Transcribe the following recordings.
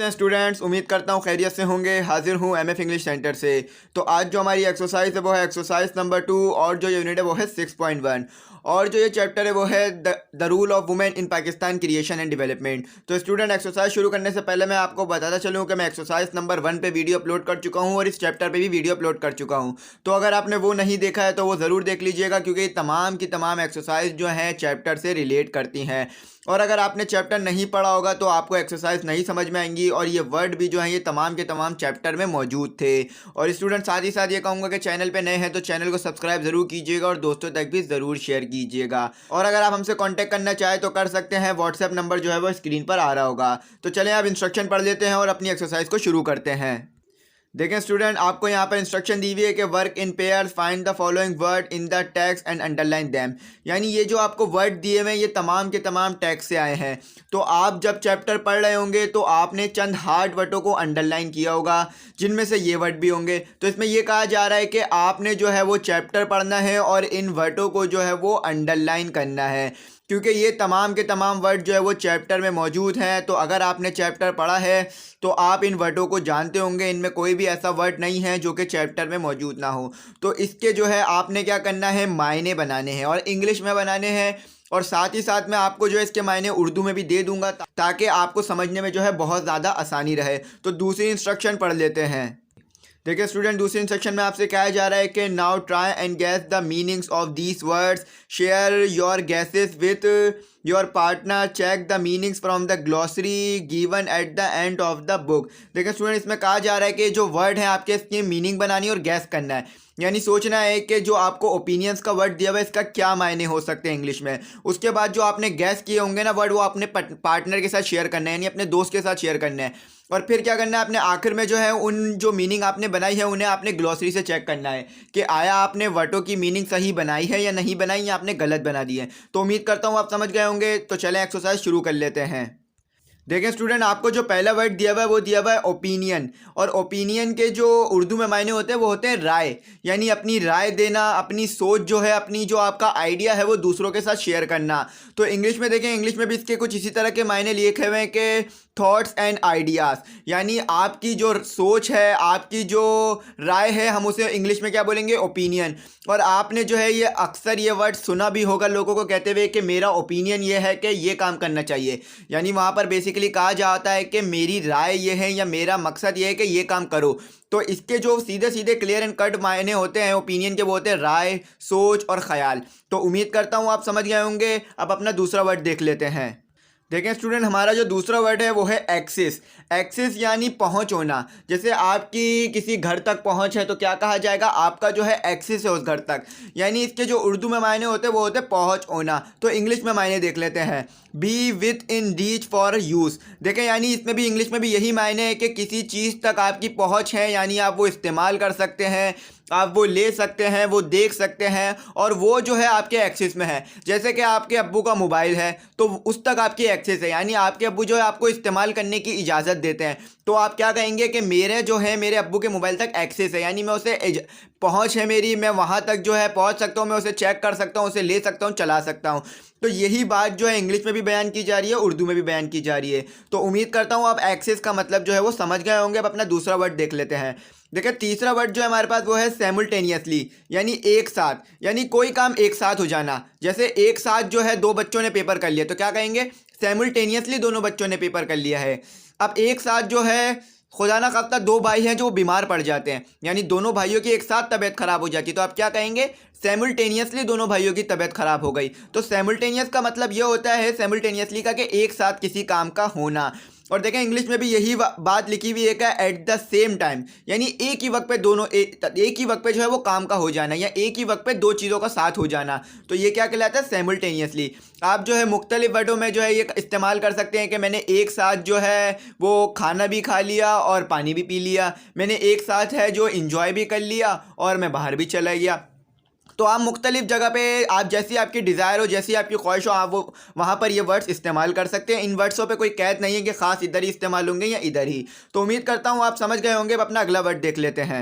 Students, उम्मीद करता हूँ खैरियत से होंगे। हाजिर हूँ एमएफ इंग्लिश सेंटर से। तो आज जो हमारी एक्सरसाइज है वो है एक्सरसाइज नंबर 2 और जो यूनिट है वो है 6.1 और जो ये चैप्टर है वो है the rule of women in Pakistan creation and development. तो स्टूडेंट, एक्सरसाइज शुरू करने से पहले मैं आपको बताता चलूँ कि मैं एक्सरसाइज नंबर 1 पे वीडियो अपलोड कर चुका हूँ और इस चैप्टर पे भी वीडियो अपलोड कर चुका हूँ। तो अगर आपने वो नहीं देखा है तो वो ज़रूर देख लीजिएगा, क्योंकि तमाम की तमाम एक्सरसाइज जो हैं चैप्टर से रिलेट करती हैं। और अगर आपने चैप्टर नहीं पढ़ा होगा तो आपको एक्सरसाइज नहीं समझ में आएंगी, और ये वर्ड भी जो है ये तमाम के तमाम चैप्टर में मौजूद थे। और स्टूडेंट, साथ ही साथ ये कहूँगा कि चैनल पे नए हैं तो चैनल को सब्सक्राइब ज़रूर कीजिएगा और दोस्तों तक भी ज़रूर शेयर कीजिएगा। और अगर आप हमसे कांटेक्ट करना चाहें तो कर सकते हैं। व्हाट्सएप नंबर जो है वो स्क्रीन पर आ रहा होगा। तो चलें अब इंस्ट्रक्शन पढ़ लेते हैं और अपनी एक्सरसाइज को शुरू करते हैं। देखें स्टूडेंट, आपको यहाँ पर इंस्ट्रक्शन दी हुई है कि work in pairs, find the following word in the text and underline them. यानी ये जो आपको वर्ड दिए हुए हैं ये तमाम के तमाम टेक्स्ट से आए हैं। तो आप जब चैप्टर पढ़ रहे होंगे तो आपने चंद हार्ड वर्डों को अंडरलाइन किया होगा, जिनमें से ये वर्ड भी होंगे। तो इसमें यह कहा जा रहा है कि आपने जो है वो चैप्टर पढ़ना है और इन वर्डों को जो है वो अंडरलाइन करना है, क्योंकि ये तमाम के तमाम वर्ड जो है वो चैप्टर में मौजूद हैं। तो अगर आपने चैप्टर पढ़ा है तो आप इन वर्डों को जानते होंगे। इनमें कोई भी ऐसा वर्ड नहीं है जो कि चैप्टर में मौजूद ना हो। तो इसके जो है आपने क्या करना है, मायने बनाने हैं और इंग्लिश में बनाने हैं। और साथ ही साथ मैं आपको जो है इसके मायने उर्दू में भी दे दूंगा, ताकि आपको समझने में जो है बहुत ज़्यादा आसानी रहे। तो दूसरी इंस्ट्रक्शन पढ़ लेते हैं। देखिए स्टूडेंट, दूसरे सेक्शन में आपसे कहा जा रहा है कि now try and guess the meanings of these words, share your guesses with your partner, check the meanings from the glossary given at the end of the book. देखिए स्टूडेंट, इसमें कहा जा रहा है कि जो वर्ड हैं आपके इसकी मीनिंग बनानी है और गैस करना है। यानी सोचना है कि जो आपको ओपिनियंस का वर्ड दिया हुआ है इसका क्या मायने हो सकते हैं इंग्लिश में। उसके बाद जो आपने गैस किए होंगे ना वर्ड, वो अपने पार्टनर के साथ शेयर करना है, यानी अपने दोस्त के साथ शेयर करना है। और फिर क्या करना है, अपने आखिर में जो है उन जो मीनिंग आपने बनाई है उन्हें आपने ग्लॉसरी से चेक करना है कि आया आपने वर्डों की मीनिंग सही बनाई है या नहीं बनाई, या आपने गलत बना दी है। तो उम्मीद करता हूँ आप समझ गए होंगे। तो चलें एक्सरसाइज शुरू कर लेते हैं। देखें स्टूडेंट, आपको जो पहला वर्ड दिया हुआ है वो दिया हुआ है ओपिनियन। और ओपिनियन के जो उर्दू में मायने होते हैं वो होते हैं राय, यानी अपनी राय देना, अपनी सोच जो है, अपनी जो आपका आइडिया है वो दूसरों के साथ शेयर करना। तो इंग्लिश में देखें, इंग्लिश में भी इसके कुछ इसी तरह के मायने लिखे हुए हैं कि थॉट्स एंड आइडियाज़, यानी आपकी जो सोच है, आपकी जो राय है, हम उसे इंग्लिश में क्या बोलेंगे, ओपिनियन। और आपने जो है ये अक्सर ये वर्ड सुना भी होगा लोगों को कहते हुए कि मेरा ओपिनियन ये है कि ये काम करना चाहिए। यानी वहाँ पर बेसिकली कहा जाता है कि मेरी राय ये है या मेरा मकसद ये है कि ये काम करो। तो इसके जो सीधे सीधे क्लियर एंड कट मायने होते हैं ओपिनियन के, वो होते हैं राय, सोच और ख्याल। तो उम्मीद करता हूँ आप समझ गए होंगे। अब अपना दूसरा वर्ड देख लेते हैं। देखें स्टूडेंट, हमारा जो दूसरा वर्ड है वो है एक्सेस। एक्सेस यानी पहुंच होना। जैसे आपकी किसी घर तक पहुंच है तो क्या कहा जाएगा, आपका जो है एक्सेस है उस घर तक। यानी इसके जो उर्दू में मायने होते हैं वो होते हैं पहुंच होना। तो इंग्लिश में मायने देख लेते हैं। B with in reach for use. देखें, यानी इसमें भी इंग्लिश में भी यही मायने है कि किसी चीज़ तक आपकी पहुंच है, यानी आप वो इस्तेमाल कर सकते हैं, आप वो ले सकते हैं, वो देख सकते हैं, और वो जो है आपके एक्सेस में है। जैसे कि आपके अब्बू का मोबाइल है तो उस तक आपकी एक्सेस है, यानी आपके अब्बू जो है आपको इस्तेमाल करने की इजाज़त देते हैं। तो आप क्या कहेंगे कि मेरे जो है मेरे अब्बू के मोबाइल तक एक्सेस है, यानी मैं उसे पहुंच है मेरी, मैं वहां तक जो है पहुंच सकता हूं, मैं उसे चेक कर सकता हूं, उसे ले सकता हूं, चला सकता हूं। तो यही बात जो है इंग्लिश में भी बयान की जा रही है, उर्दू में भी बयान की जा रही है। तो उम्मीद करता हूं आप एक्सेस का मतलब जो है वो समझ गए होंगे। अब अपना दूसरा वर्ड देख लेते हैं। देखिए, तीसरा वर्ड जो है हमारे पास वो है सैमुलटेनियसली, यानी एक साथ, यानी कोई काम एक साथ हो जाना। जैसे एक साथ जो है दो बच्चों ने पेपर कर लिया तो क्या कहेंगे, सैमुलटेनियसली दोनों बच्चों ने पेपर कर लिया है। अब एक साथ जो है खुदा ना खास्ता दो भाई हैं जो बीमार पड़ जाते हैं, यानी दोनों भाइयों की एक साथ तबीयत खराब हो जाती है, तो आप क्या कहेंगे, सैमुलटेनियसली दोनों भाइयों की तबीयत खराब हो गई। तो सैमुलटेनियस का मतलब यह होता है सैमुलटेनियसली का कि एक साथ किसी काम का होना। और देखें इंग्लिश में भी यही बात लिखी हुई है कि एट द सेम टाइम, यानी एक ही वक्त पे दोनों एक ही वक्त पे जो है वो काम का हो जाना, या एक ही वक्त पे दो चीज़ों का साथ हो जाना। तो ये क्या कहलाता है, सैमुलटेनियसली। आप जो है मुख्तलिफ वर्डों में जो है ये इस्तेमाल कर सकते हैं कि मैंने एक साथ जो है वो खाना भी खा लिया और पानी भी पी लिया, मैंने एक साथ है जो इंजॉय भी कर लिया और मैं बाहर भी चला गया। तो आप मुख्तलिफ जगह पे आप जैसी आपकी डिज़ायर हो, जैसी आपकी ख्वाहिश हो, आप वो वहाँ पर ये वर्ड्स इस्तेमाल कर सकते हैं। इन वर्ड्सों पे कोई कैद नहीं है कि ख़ास इधर ही इस्तेमाल होंगे या इधर ही। तो उम्मीद करता हूँ आप समझ गए होंगे। अब अपना अगला वर्ड देख लेते हैं।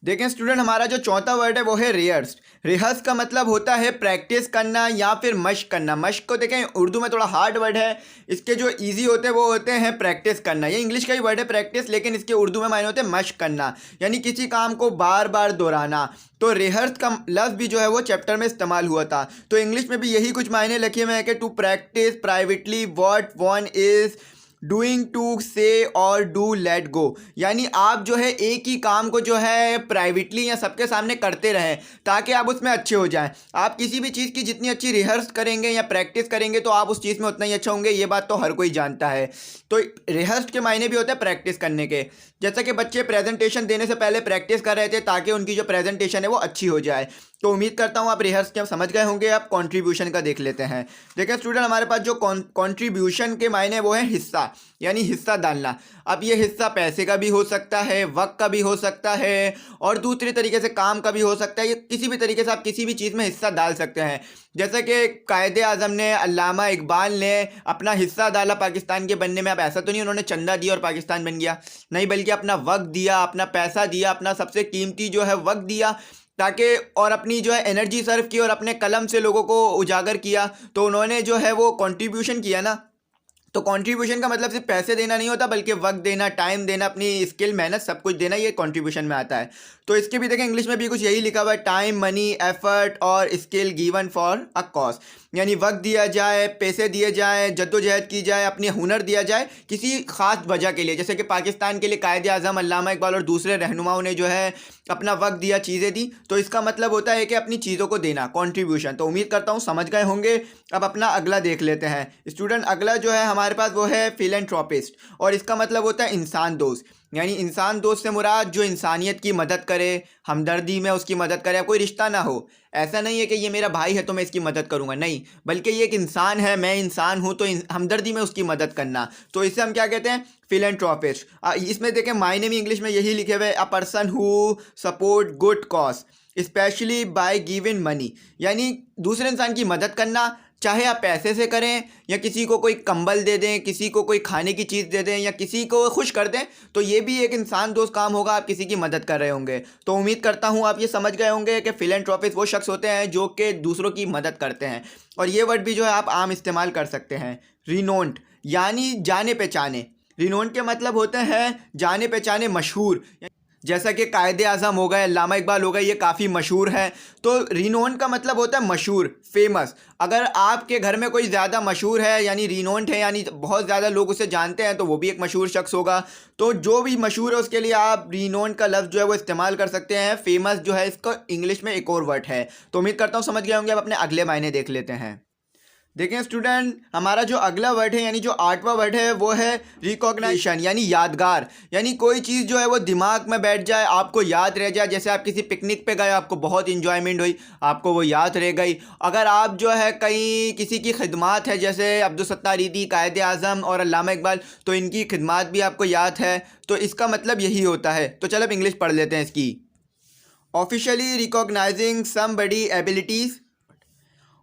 देखें स्टूडेंट, हमारा जो चौथा वर्ड है वो है रिहर्स। रिहर्स का मतलब होता है प्रैक्टिस करना या फिर मश्क करना। मश्क को देखें उर्दू में थोड़ा हार्ड वर्ड है, इसके जो इजी होते हैं वो होते हैं प्रैक्टिस करना। ये इंग्लिश का ही वर्ड है प्रैक्टिस, लेकिन इसके उर्दू में मायने होते हैं मश्क करना, यानी किसी काम को बार बार दोहराना। तो रिहर्स का लफ्ज़ भी जो है वो चैप्टर में इस्तेमाल हुआ था, तो इंग्लिश में भी यही कुछ मायने लिखे हुए हैं कि to practise privately what one is doing to say or do let go, यानी आप जो है एक ही काम को जो है प्राइवेटली या सबके सामने करते रहें ताकि आप उसमें अच्छे हो जाएं। आप किसी भी चीज़ की जितनी अच्छी रिहर्स करेंगे या प्रैक्टिस करेंगे तो आप उस चीज़ में उतना ही अच्छा होंगे, ये बात तो हर कोई जानता है। तो रिहर्स के मायने भी होते हैं प्रैक्टिस करने के। जैसा कि बच्चे प्रेजेंटेशन देने से पहले प्रैक्टिस कर रहे थे ताकि उनकी जो प्रेजेंटेशन है वो अच्छी हो जाए। तो उम्मीद करता हूँ आप रिहर्स के समझ गए होंगे। आप कंट्रीब्यूशन का देख लेते हैं। देखिए स्टूडेंट, हमारे पास जो कंट्रीब्यूशन के मायने वो है हिस्सा, यानी हिस्सा डालना। अब ये हिस्सा पैसे का भी हो सकता है, वक्त का भी हो सकता है, और दूसरे तरीके से काम का भी हो सकता है। ये किसी भी तरीके से आप किसी भी चीज़ में हिस्सा डाल सकते हैं। जैसा कि कायदे आज़म ने, अल्लामा इकबाल ने अपना हिस्सा डाला पाकिस्तान के बनने में। अब ऐसा तो नहीं उन्होंने चंदा दिया और पाकिस्तान बन गया, नहीं, बल्कि अपना वक्त दिया, अपना पैसा दिया, अपना सबसे कीमती जो है वक्त दिया, ताकि और अपनी जो है एनर्जी सर्व की और अपने कलम से लोगों को उजागर किया। तो उन्होंने जो है वो कंट्रीब्यूशन किया ना। तो कंट्रीब्यूशन का मतलब सिर्फ पैसे देना नहीं होता, बल्कि वक्त देना, टाइम देना, अपनी स्किल, मेहनत, सब कुछ देना, ये कंट्रीब्यूशन में आता है। तो इसके भी देखें इंग्लिश में भी कुछ यही लिखा हुआ है, टाइम, मनी, एफर्ट और skill given for a cause, यानी वक्त दिया जाए, पैसे दिए जाए, जद्दोजहद की जाए, अपनी हुनर दिया जाए किसी खास वजह के लिए। जैसे कि पाकिस्तान के लिए कायदे आज़म, अल्लामा इकबाल और दूसरे रहनुमाओं ने जो है अपना वक्त दिया, चीज़ें दी। तो इसका मतलब होता है कि अपनी चीज़ों को देना, कंट्रीब्यूशन। तो उम्मीद करता हूँ समझ गए होंगे। अब अपना अगला देख लेते हैं स्टूडेंट। अगला जो है हमारे पास वो है फिलैंथ्रोपिस्ट, और इसका मतलब होता है इंसान दोस्त। यानी इंसान दोस्त से मुराद जो इंसानियत की मदद करे, हमदर्दी में उसकी मदद करे। कोई रिश्ता ना हो, ऐसा नहीं है कि ये मेरा भाई है तो मैं इसकी मदद करूंगा, नहीं, बल्कि ये एक इंसान है, मैं इंसान हूं, तो हमदर्दी में उसकी मदद करना। तो इसे हम क्या कहते हैं, फिलैंथ्रोपिस्ट। इसमें देखें मायने भी इंग्लिश में यही लिखे हुए, a person who support good cause specially by giving money, यानी दूसरे इंसान की मदद करना, चाहे आप पैसे से करें या किसी को कोई कंबल दे दें, किसी को कोई खाने की चीज़ दे दें, या किसी को खुश कर दें, तो ये भी एक इंसान दोस्त काम होगा। आप किसी की मदद कर रहे होंगे। तो उम्मीद करता हूँ आप ये समझ गए होंगे कि फिलैंथ्रोपिस्ट वो शख्स होते हैं जो कि दूसरों की मदद करते हैं। और ये वर्ड भी जो है आप आम इस्तेमाल कर सकते हैं। रिनोन्ड, यानी जाने पहचाने। रिनोन्ड के मतलब होते हैं जाने पहचाने, मशहूर। जैसा कि कायदे आज़म हो गए, अल्लामा इकबाल हो गए, ये काफ़ी मशहूर है। तो रिनोन्ड का मतलब होता है मशहूर, फेमस। अगर आपके घर में कोई ज़्यादा मशहूर है, यानी रिनोन्ड है, यानी बहुत ज़्यादा लोग उसे जानते हैं, तो वो भी एक मशहूर शख्स होगा। तो जो भी मशहूर है उसके लिए आप रिनोन्ड का लफ्ज़ जो है वो इस्तेमाल कर सकते हैं। फेमस जो है इसका इंग्लिश में एक और वर्ड है। तो उम्मीद करता हूँ समझ गए होंगे। अब अपने अगले मायने देख लेते हैं। देखें स्टूडेंट, हमारा जो अगला वर्ड है, यानी जो आठवां वर्ड है, वो है रिकॉग्निशन, यानी यादगार। यानी कोई चीज़ जो है वो दिमाग में बैठ जाए, आपको याद रह जाए। जैसे आप किसी पिकनिक पे गए, आपको बहुत इंजॉयमेंट हुई, आपको वो याद रह गई। अगर आप जो है कहीं किसी की खिदमत है, जैसे अब्दुल सत्तार ईदी, कायदे आज़म और अल्लामा इकबाल, तो इनकी खिदमत भी आपको याद है। तो इसका मतलब यही होता है। तो चलो अब इंग्लिश पढ़ लेते हैं इसकी। ऑफिशियली रिकॉग्नाइजिंग समबडी एबिलिटीज़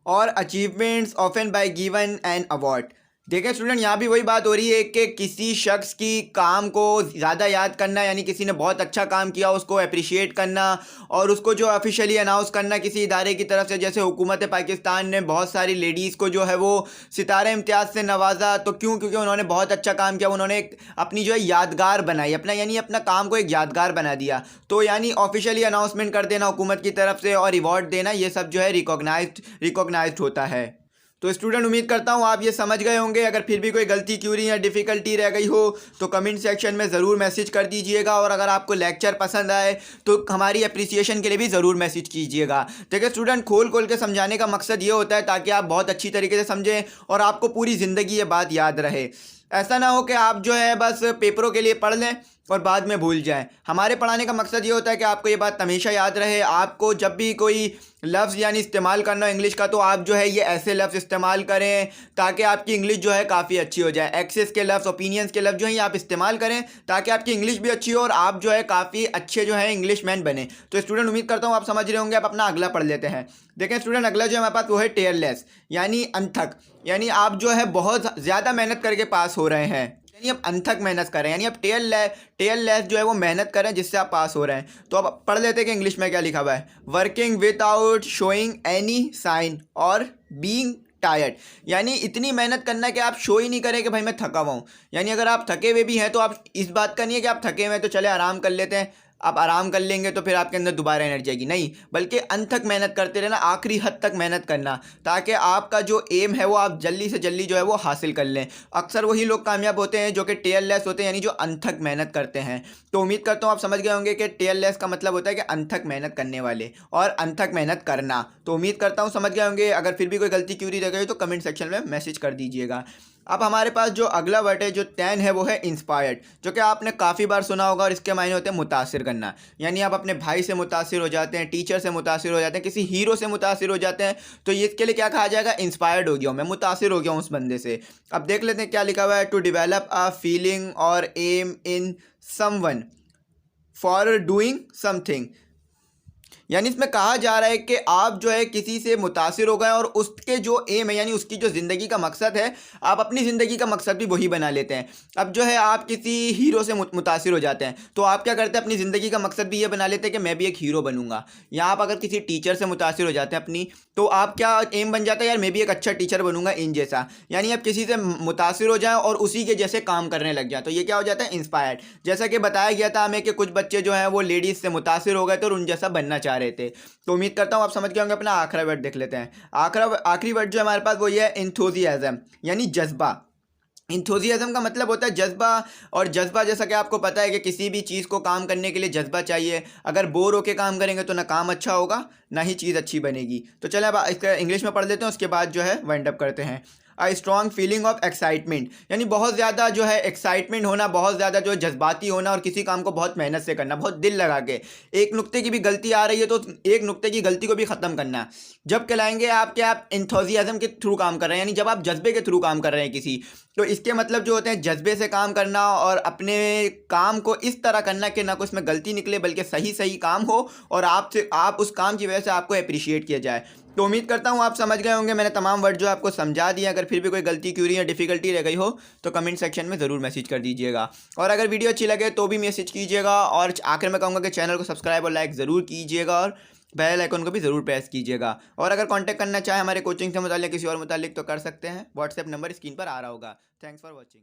और achievements often bye given an award. देखिए स्टूडेंट, यहाँ भी वही बात हो रही है कि किसी शख्स की काम को ज़्यादा याद करना, यानी किसी ने बहुत अच्छा काम किया उसको अप्रिशिएट करना, और उसको जो ऑफिशियली अनाउंस करना किसी इदारे की तरफ से। जैसे हुकूमत पाकिस्तान ने बहुत सारी लेडीज़ को जो है वो सितारे इम्तियाज़ से नवाजा। तो क्यों? क्योंकि उन्होंने बहुत अच्छा काम किया, उन्होंने एक अपनी जो है यादगार बनाई, अपना यानी अपना काम को एक यादगार बना दिया। तो यानी ऑफिशियली अनाउंसमेंट कर देना हुकूमत की तरफ से और रिवॉर्ड देना, ये सब जो है रिकॉग्नाइज्ड होता है। तो स्टूडेंट, उम्मीद करता हूँ आप ये समझ गए होंगे। अगर फिर भी कोई गलती, क्यूरी या डिफ़िकल्टी रह गई हो तो कमेंट सेक्शन में ज़रूर मैसेज कर दीजिएगा। और अगर आपको लेक्चर पसंद आए तो हमारी अप्रिसिएशन के लिए भी ज़रूर मैसेज कीजिएगा। देखिए स्टूडेंट, खोल खोल के समझाने का मकसद ये होता है ताकि आप बहुत अच्छी तरीके से समझें और आपको पूरी ज़िंदगी ये बात याद रहे। ऐसा ना हो कि आप जो है बस पेपरों के लिए पढ़ लें और बाद में भूल जाएं। हमारे पढ़ाने का मकसद ये होता है कि आपको ये बात हमेशा याद रहे। आपको जब भी कोई लफ्ज़ यानी इस्तेमाल करना हो इंग्लिश का, तो आप जो है ये ऐसे लफ्ज़ इस्तेमाल करें ताकि आपकी इंग्लिश जो है काफ़ी अच्छी हो जाए। एक्सेस के लफ्ज़, ओपिनियंस के लफ्ज़ जो है आप इस्तेमाल करें ताकि आपकी इंग्लिश भी अच्छी हो और आप जो है काफ़ी अच्छे जो है इंग्लिश मैन बने। तो स्टूडेंट, उम्मीद करता हूँ आप समझ रहे होंगे। आप अपना अगला पढ़ लेते हैं। देखें स्टूडेंट, अगला जो है हमारे पास वो है टेयरलेस, यानी अनथक। यानी आप जो है बहुत ज़्यादा मेहनत करके पास हो रहे हैं, यानी आप अनथक मेहनत कर रहे हैं, यानी आप टेल लेस जो है वो मेहनत कर रहे हैं जिससे आप पास हो रहे हैं। तो अब पढ़ लेते हैं कि इंग्लिश में क्या लिखा हुआ है। Working without showing any sign or being tired, यानी इतनी मेहनत करना कि आप शो ही नहीं करें कि भाई मैं थका हुआ हूँ। यानी अगर आप थके हुए भी हैं तो आप इस बात का नहीं है कि आप थके हुए हैं तो चले आराम कर लेते हैं, आप आराम कर लेंगे तो फिर आपके अंदर दोबारा एनर्जी आएगी, नहीं, बल्कि अनथक मेहनत करते रहना, आखिरी हद तक मेहनत करना, ताकि आपका जो एम है वो आप जल्दी से जल्दी जो है वो हासिल कर लें। अक्सर वही लोग कामयाब होते हैं जो कि टेयरलेस होते हैं, यानी जो अनथक मेहनत करते हैं। तो उम्मीद करता हूँ आप समझ गए होंगे कि टेयरलेस का मतलब होता है कि अनथक मेहनत करने वाले और अनथक मेहनत करना। तो उम्मीद करता हूँ समझ गए होंगे। अगर फिर भी कोई गलती क्यूरी रह गई तो कमेंट सेक्शन में मैसेज कर दीजिएगा। अब हमारे पास जो अगला वर्ड है जो 10 है वो है इंस्पायर्ड, जो कि आपने काफ़ी बार सुना होगा और इसके मायने होते हैं मुतासिर करना। यानी आप अपने भाई से मुतासिर हो जाते हैं, टीचर से मुतासिर हो जाते हैं, किसी हीरो से मुतासिर हो जाते हैं, तो ये इसके लिए क्या कहा जाएगा, इंस्पायर्ड हो गया हूँ मैं, मुतासिर हो गया हूँ उस बंदे से। अब देख लेते हैं क्या लिखा हुआ है। To develop a feeling or aim in someone for doing something, यानी इसमें कहा जा रहा है कि आप जो है किसी से मुतासिर हो गए और उसके जो एम है यानी उसकी जो ज़िंदगी का मकसद है, आप अपनी ज़िंदगी का मकसद भी वही बना लेते हैं। अब जो है आप किसी हीरो से मुतासिर हो जाते हैं तो आप क्या करते हैं, अपनी ज़िंदगी का मकसद भी ये बना लेते हैं कि मैं भी एक हीरो बनूंगा। या आप अगर किसी टीचर से मुतासिर हो जाते हैं अपनी, तो आप क्या एम बन जाता है, यार मैं भी एक अच्छा टीचर बनूंगा इन जैसा। यानी आप किसी से मुतासिर हो जाएं और उसी के जैसे काम करने लग जाए, तो ये क्या हो जाता है, इंस्पायर्ड। जैसा कि बताया गया था हमें कि कुछ बच्चे जो हैं वो लेडीज़ से मुतासिर हो गए थे और उन जैसा बनना चाह रहे थे। तो उम्मीद करता हूँ आप समझ गए होंगे। अपना आखिरी वर्ड देख लेते हैं। आखिरी वर्ड जो हमारे पास वो ये है इंथुजियाज्म, यानी जज्बा। इंथुजियाज्म का मतलब होता है जज्बा, और जज्बा जैसा कि आपको पता है कि किसी भी चीज़ को काम करने के लिए जज्बा चाहिए। अगर बोर होकर काम करेंगे तो ना काम अच्छा होगा ना ही चीज़ अच्छी बनेगी। तो चले अब इसका इंग्लिश में पढ़ लेते हैं, उसके बाद जो है वाइंड अप करते हैं। A strong feeling of excitement, यानी बहुत ज़्यादा जो है एक्साइटमेंट होना, बहुत ज़्यादा जो है जज्बाती होना और किसी काम को बहुत मेहनत से करना, बहुत दिल लगा के। एक नुक्ते की भी गलती आ रही है तो एक नुक्ते की गलती को भी ख़त्म करना। जब कहलाएंगे आप कि आप इंथुजियाज्म के थ्रू काम कर रहे हैं, यानी जब आप जज्बे के थ्रू काम कर रहे हैं किसी, तो इसके मतलब जो होते हैं जज्बे से काम करना और अपने काम को इस तरह करना कि ना कोई इसमें गलती निकले बल्कि सही सही काम हो और आप उस काम की वजह से आपको अप्रिशिएट किया जाए। तो उम्मीद करता हूँ आप समझ गए होंगे। मैंने तमाम वर्ड जो आपको समझा दिया। अगर फिर भी कोई गलती क्यूरी या डिफिकल्टी रह गई हो तो कमेंट सेक्शन में ज़रूर मैसेज कर दीजिएगा। और अगर वीडियो अच्छी लगे तो भी मैसेज कीजिएगा। और आखिर में कहूँगा कि चैनल को सब्सक्राइब और लाइक ज़रूर कीजिएगा और बेल आइकन को भी ज़रूर प्रेस कीजिएगा। और अगर कांटेक्ट करना चाहे हमारे कोचिंग से मुताल्लिक किसी और मुताल्लिक तो कर सकते हैं। व्हाट्सएप नंबर स्क्रीन पर आ रहा होगा। Thanks for watching.